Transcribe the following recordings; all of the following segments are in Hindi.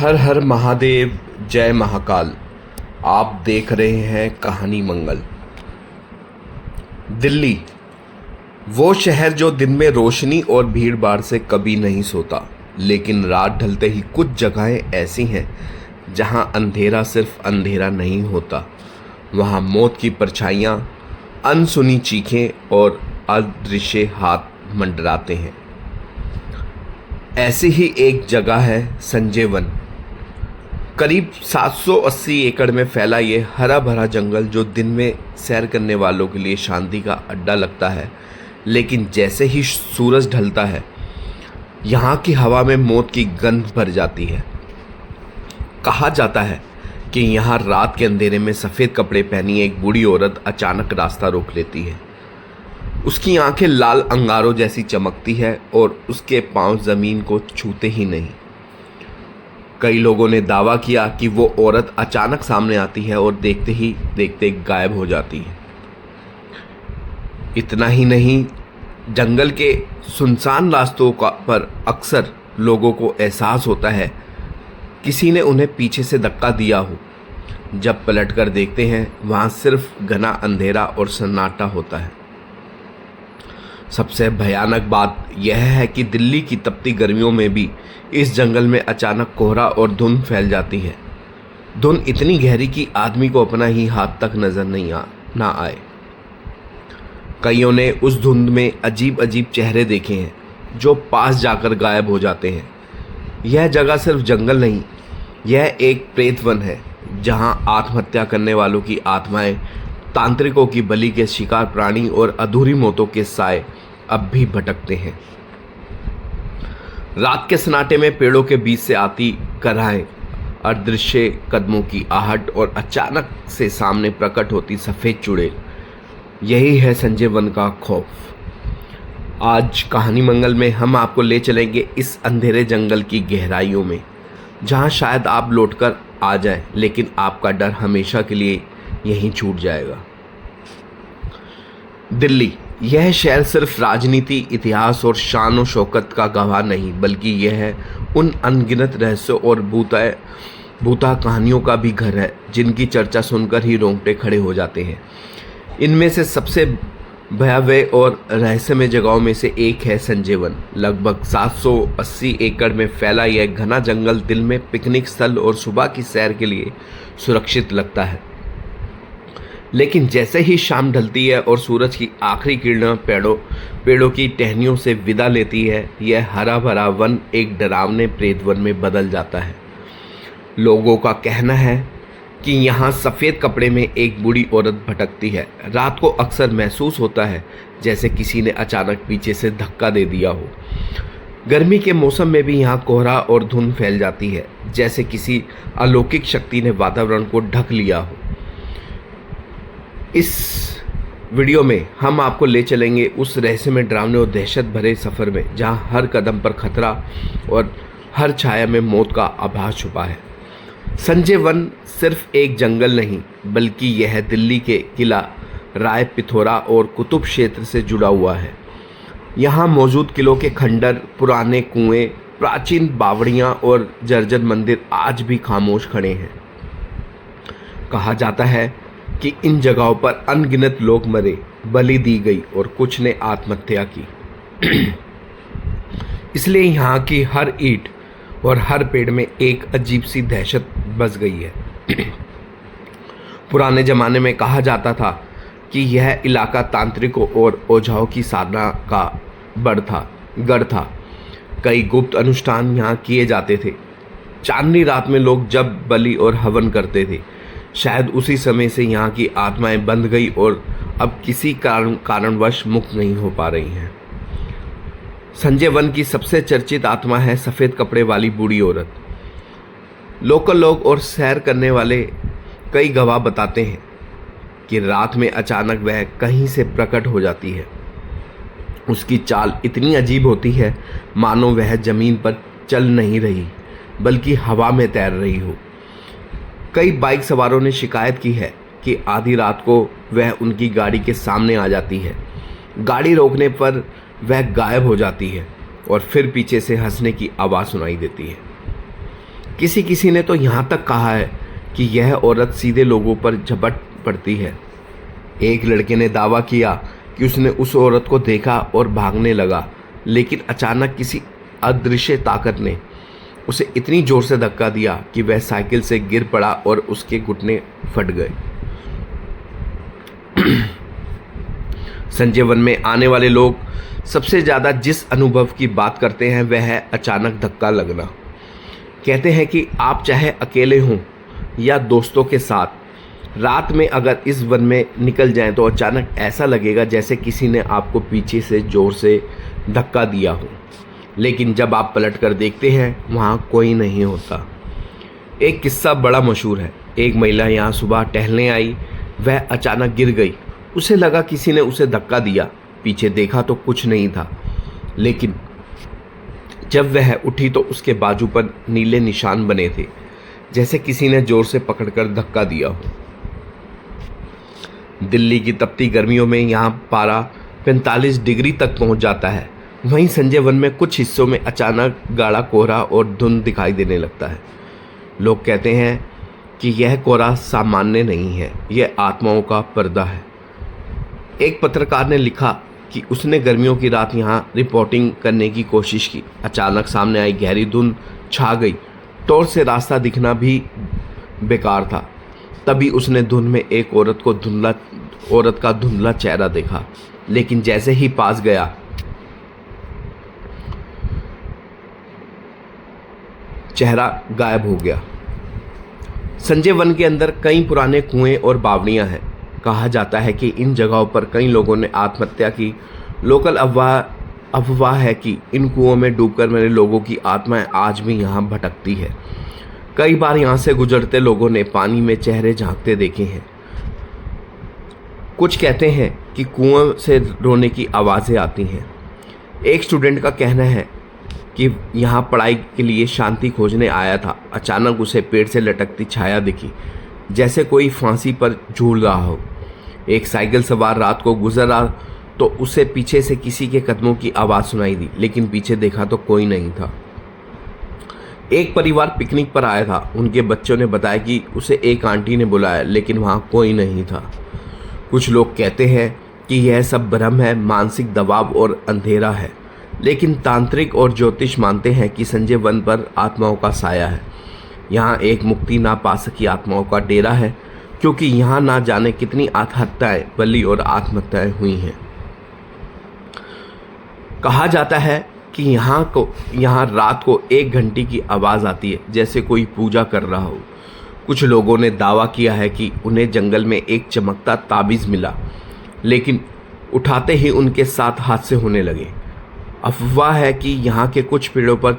हर हर महादेव, जय महाकाल। आप देख रहे हैं कहानी मंगल। दिल्ली, वो शहर जो दिन में रोशनी और भीड़ भाड़ से कभी नहीं सोता, लेकिन रात ढलते ही कुछ जगहें ऐसी हैं जहां अंधेरा सिर्फ अंधेरा नहीं होता, वहां मौत की परछाइयां, अनसुनी चीखें और अदृश्य हाथ मंडराते हैं। ऐसी ही एक जगह है संजय वन। करीब 780 एकड़ में फैला ये हरा भरा जंगल जो दिन में सैर करने वालों के लिए शांति का अड्डा लगता है, लेकिन जैसे ही सूरज ढलता है यहाँ की हवा में मौत की गंध भर जाती है। कहा जाता है कि यहाँ रात के अंधेरे में सफ़ेद कपड़े पहनी एक बूढ़ी औरत अचानक रास्ता रोक लेती है। उसकी आंखें लाल अंगारों जैसी चमकती है और उसके पांव ज़मीन को छूते ही नहीं। कई लोगों ने दावा किया कि वो औरत अचानक सामने आती है और देखते ही देखते गायब हो जाती है। इतना ही नहीं, जंगल के सुनसान रास्तों पर अक्सर लोगों को एहसास होता है किसी ने उन्हें पीछे से धक्का दिया हो। जब पलटकर देखते हैं वहाँ सिर्फ घना अंधेरा और सन्नाटा होता है। सबसे भयानक बात यह है कि दिल्ली की तपती गर्मियों में भी इस जंगल में अचानक कोहरा और धुंध फैल जाती है। धुंध इतनी गहरी कि आदमी को अपना ही हाथ तक नजर ना आए। कईयों ने उस धुंध में अजीब अजीब चेहरे देखे हैं जो पास जाकर गायब हो जाते हैं। यह जगह सिर्फ जंगल नहीं, यह एक प्रेत वन है जहां आत्महत्या करने वालों की आत्माएं, तांत्रिकों की बलि के शिकार प्राणी और अधूरी मौतों के साए अब भी भटकते हैं। रात के सन्नाटे में पेड़ों के बीच से आती कराहें, अदृश्य कदमों की आहट और अचानक से सामने प्रकट होती सफ़ेद चुड़ैल, यही है संजय वन का खौफ। आज कहानी मंगल में हम आपको ले चलेंगे इस अंधेरे जंगल की गहराइयों में, जहां शायद आप लौटकर आ जाएं, लेकिन आपका डर हमेशा के लिए यहीं छूट जाएगा। दिल्ली, यह शहर सिर्फ राजनीति, इतिहास और शान और शौकत का गवाह नहीं, बल्कि यह है उन अनगिनत रहस्यों और भूता कहानियों का भी घर है जिनकी चर्चा सुनकर ही रोंगटे खड़े हो जाते हैं। इनमें से सबसे भयावह और रहस्यमय जगहों में से एक है संजय वन। लगभग 780 एकड़ में फैला यह घना जंगल दिल में पिकनिक स्थल और सुबह की सैर के लिए सुरक्षित लगता है, लेकिन जैसे ही शाम ढलती है और सूरज की आखिरी किरणें पेड़ों की टहनियों से विदा लेती है, यह हरा भरा वन एक डरावने प्रेत वन में बदल जाता है। लोगों का कहना है कि यहाँ सफ़ेद कपड़े में एक बूढ़ी औरत भटकती है। रात को अक्सर महसूस होता है जैसे किसी ने अचानक पीछे से धक्का दे दिया हो। गर्मी के मौसम में भी यहाँ कोहरा और धुंध फैल जाती है, जैसे किसी अलौकिक शक्ति ने वातावरण को ढक लिया हो। इस वीडियो में हम आपको ले चलेंगे उस रहस्यमय, डरावने और दहशत भरे सफ़र में जहां हर कदम पर खतरा और हर छाया में मौत का आभास छुपा है। संजय वन सिर्फ एक जंगल नहीं, बल्कि यह दिल्ली के किला, राय पिथौरा और कुतुब क्षेत्र से जुड़ा हुआ है। यहाँ मौजूद किलों के खंडर, पुराने कुएं, प्राचीन बावड़ियाँ और जर्जर मंदिर आज भी खामोश खड़े हैं। कहा जाता है कि इन जगहों पर अनगिनत लोग मरे, बलि दी गई और कुछ ने आत्महत्या की। इसलिए यहाँ की हर ईंट और हर पेड़ में एक अजीब सी दहशत बस गई है। पुराने ज़माने में कहा जाता था कि यह इलाका तांत्रिकों और ओझाओं की साधना का गढ़ था। कई गुप्त अनुष्ठान यहाँ किए जाते थे। चांदनी रात में लोग जब बलि और हवन करते थे, शायद उसी समय से यहाँ की आत्माएं बंध गई और अब किसी कारणवश मुक्त नहीं हो पा रही हैं। संजय वन की सबसे चर्चित आत्मा है सफ़ेद कपड़े वाली बूढ़ी औरत। लोकल लोग और सैर करने वाले कई गवाह बताते हैं कि रात में अचानक वह कहीं से प्रकट हो जाती है। उसकी चाल इतनी अजीब होती है मानो वह ज़मीन पर चल नहीं रही, बल्कि हवा में तैर रही हो। कई बाइक सवारों ने शिकायत की है कि आधी रात को वह उनकी गाड़ी के सामने आ जाती है। गाड़ी रोकने पर वह गायब हो जाती है और फिर पीछे से हंसने की आवाज़ सुनाई देती है। किसी किसी ने तो यहाँ तक कहा है कि यह औरत सीधे लोगों पर झपट पड़ती है। एक लड़के ने दावा किया कि उसने उस औरत को देखा और भागने लगा, लेकिन अचानक किसी अदृश्य ताकत ने उसे इतनी जोर से धक्का दिया कि वह साइकिल से गिर पड़ा और उसके घुटने फट गए। संजय वन में आने वाले लोग सबसे ज़्यादा जिस अनुभव की बात करते हैं वह है अचानक धक्का लगना। कहते हैं कि आप चाहे अकेले हों या दोस्तों के साथ, रात में अगर इस वन में निकल जाएं तो अचानक ऐसा लगेगा जैसे किसी ने आपको पीछे से ज़ोर से धक्का दिया हो, लेकिन जब आप पलट कर देखते हैं वहाँ कोई नहीं होता। एक किस्सा बड़ा मशहूर है। एक महिला यहाँ सुबह टहलने आई, वह अचानक गिर गई। उसे लगा किसी ने उसे धक्का दिया, पीछे देखा तो कुछ नहीं था, लेकिन जब वह उठी तो उसके बाजू पर नीले निशान बने थे, जैसे किसी ने जोर से पकड़कर धक्का दिया हो। दिल्ली की तपती गर्मियों में यहाँ पारा 45 डिग्री तक पहुँच जाता है। वहीं संजय वन में कुछ हिस्सों में अचानक गाढ़ा कोहरा और धुंध दिखाई देने लगता है। लोग कहते हैं कि यह कोहरा सामान्य नहीं है, यह आत्माओं का पर्दा है। एक पत्रकार ने लिखा कि उसने गर्मियों की रात यहाँ रिपोर्टिंग करने की कोशिश की। अचानक सामने आई गहरी धुंध छा गई, टॉर्च से रास्ता दिखना भी बेकार था। तभी उसने धुंध में एक औरत का धुंधला चेहरा देखा, लेकिन जैसे ही पास गया चेहरा गायब हो गया। संजय वन के अंदर कई पुराने कुएं और बावड़ियां हैं। कहा जाता है कि इन जगहों पर कई लोगों ने आत्महत्या की। लोकल अफवाह है कि इन कुओं में डूबकर मरे लोगों की आत्माएं आज भी यहाँ भटकती है। कई बार यहाँ से गुजरते लोगों ने पानी में चेहरे झांकते देखे हैं। कुछ कहते हैं कि कुओं से रोने की आवाज़ें आती हैं। एक स्टूडेंट का कहना है कि यहाँ पढ़ाई के लिए शांति खोजने आया था। अचानक उसे पेड़ से लटकती छाया दिखी, जैसे कोई फांसी पर झूल रहा हो। एक साइकिल सवार रात को गुजरा तो उसे पीछे से किसी के कदमों की आवाज़ सुनाई दी, लेकिन पीछे देखा तो कोई नहीं था। एक परिवार पिकनिक पर आया था। उनके बच्चों ने बताया कि उसे एक आंटी ने बुलाया, लेकिन वहाँ कोई नहीं था। कुछ लोग कहते हैं कि यह सब भ्रम है, मानसिक दबाव और अंधेरा है, लेकिन तांत्रिक और ज्योतिष मानते हैं कि संजय वन पर आत्माओं का साया है। यहाँ एक मुक्ति ना पा सकी आत्माओं का डेरा है, क्योंकि यहाँ ना जाने कितनी आत्महत्याएं, बलि और आत्महत्याएं हुई हैं। कहा जाता है कि यहाँ रात को 1 घंटे की आवाज़ आती है, जैसे कोई पूजा कर रहा हो। कुछ लोगों ने दावा किया है कि उन्हें जंगल में एक चमकता ताबीज़ मिला, लेकिन उठाते ही उनके साथ हादसे होने लगे। अफवाह है कि यहाँ के कुछ पेड़ों पर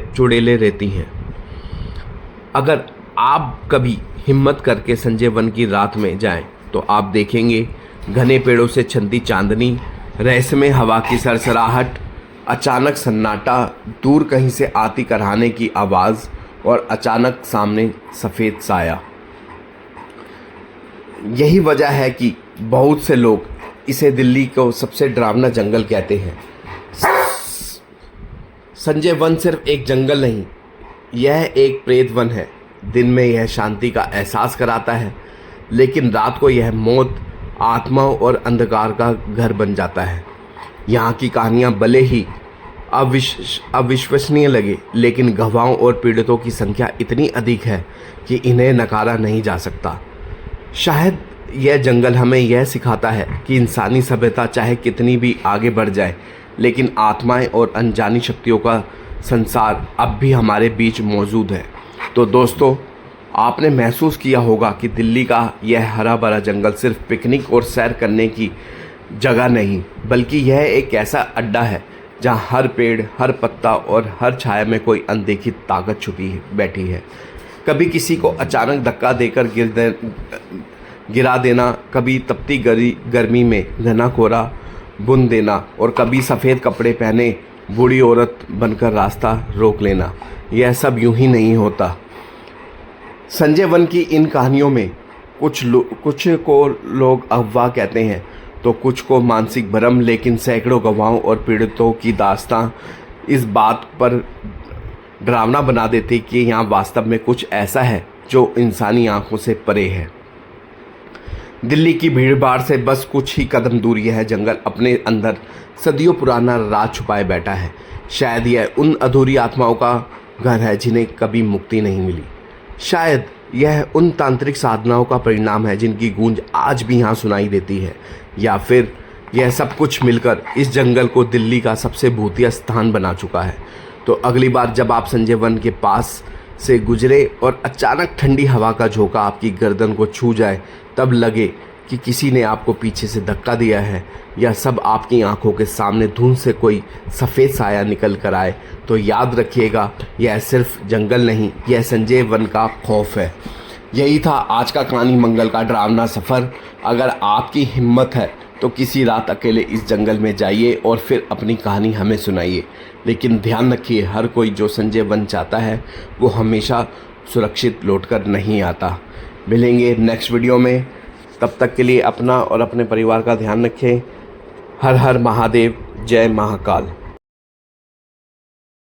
चुड़ैलें रहती हैं। अगर आप कभी हिम्मत करके संजय वन की रात में जाएं, तो आप देखेंगे घने पेड़ों से छनती चांदनी, रहस्यमय हवा की सरसराहट, अचानक सन्नाटा, दूर कहीं से आती कराहने की आवाज़ और अचानक सामने सफ़ेद साया। यही वजह है कि बहुत से लोग इसे दिल्ली को सबसे डरावना जंगल कहते हैं। संजय वन सिर्फ एक जंगल नहीं, यह एक प्रेत वन है। दिन में यह शांति का एहसास कराता है, लेकिन रात को यह मौत, आत्माओं और अंधकार का घर बन जाता है। यहाँ की कहानियाँ भले ही अविश्वसनीय लगे, लेकिन गवाहों और पीड़ितों की संख्या इतनी अधिक है कि इन्हें नकारा नहीं जा सकता। शायद यह जंगल हमें यह सिखाता है कि इंसानी सभ्यता चाहे कितनी भी आगे बढ़ जाए, लेकिन आत्माएं और अनजानी शक्तियों का संसार अब भी हमारे बीच मौजूद है। तो दोस्तों, आपने महसूस किया होगा कि दिल्ली का यह हरा भरा जंगल सिर्फ पिकनिक और सैर करने की जगह नहीं, बल्कि यह एक ऐसा अड्डा है जहां हर पेड़, हर पत्ता और हर छाया में कोई अनदेखी ताकत छुपी बैठी है। कभी किसी को अचानक धक्का देकर गिरा देना, कभी तपती गर्मी में घना कोहरा बुन देना, और कभी सफ़ेद कपड़े पहने बूढ़ी औरत बनकर रास्ता रोक लेना। यह सब यूं ही नहीं होता। संजय वन की इन कहानियों में कुछ को लोग अफवाह कहते हैं, तो कुछ को मानसिक भ्रम, लेकिन सैकड़ों गवाहों और पीड़ितों की दास्तां इस बात पर डरावना बना देती कि यहाँ वास्तव में कुछ ऐसा है जो इंसानी आंखों से परे है। दिल्ली की भीड़-भाड़ से बस कुछ ही कदम दूर यह जंगल अपने अंदर सदियों पुराना राज छुपाए बैठा है। शायद यह उन अधूरी आत्माओं का घर है जिन्हें कभी मुक्ति नहीं मिली। शायद यह उन तांत्रिक साधनाओं का परिणाम है जिनकी गूंज आज भी यहाँ सुनाई देती है, या फिर यह सब कुछ मिलकर इस जंगल को दिल्ली का सबसे भूतिया स्थान बना चुका है। तो अगली बार जब आप संजय वन के पास से गुजरे और अचानक ठंडी हवा का झोंका आपकी गर्दन को छू जाए, तब लगे कि किसी ने आपको पीछे से धक्का दिया है या सब आपकी आंखों के सामने धुंध से कोई सफ़ेद साया निकल कर आए, तो याद रखिएगा यह सिर्फ जंगल नहीं, यह संजय वन का खौफ है। यही था आज का कहानी मंगल का डरावना सफ़र। अगर आपकी हिम्मत है तो किसी रात अकेले इस जंगल में जाइए और फिर अपनी कहानी हमें सुनाइए। लेकिन ध्यान रखिए, हर कोई जो संजय वन चाहता है वो हमेशा सुरक्षित लौटकर नहीं आता। मिलेंगे नेक्स्ट वीडियो में, तब तक के लिए अपना और अपने परिवार का ध्यान रखें। हर हर महादेव, जय महाकाल।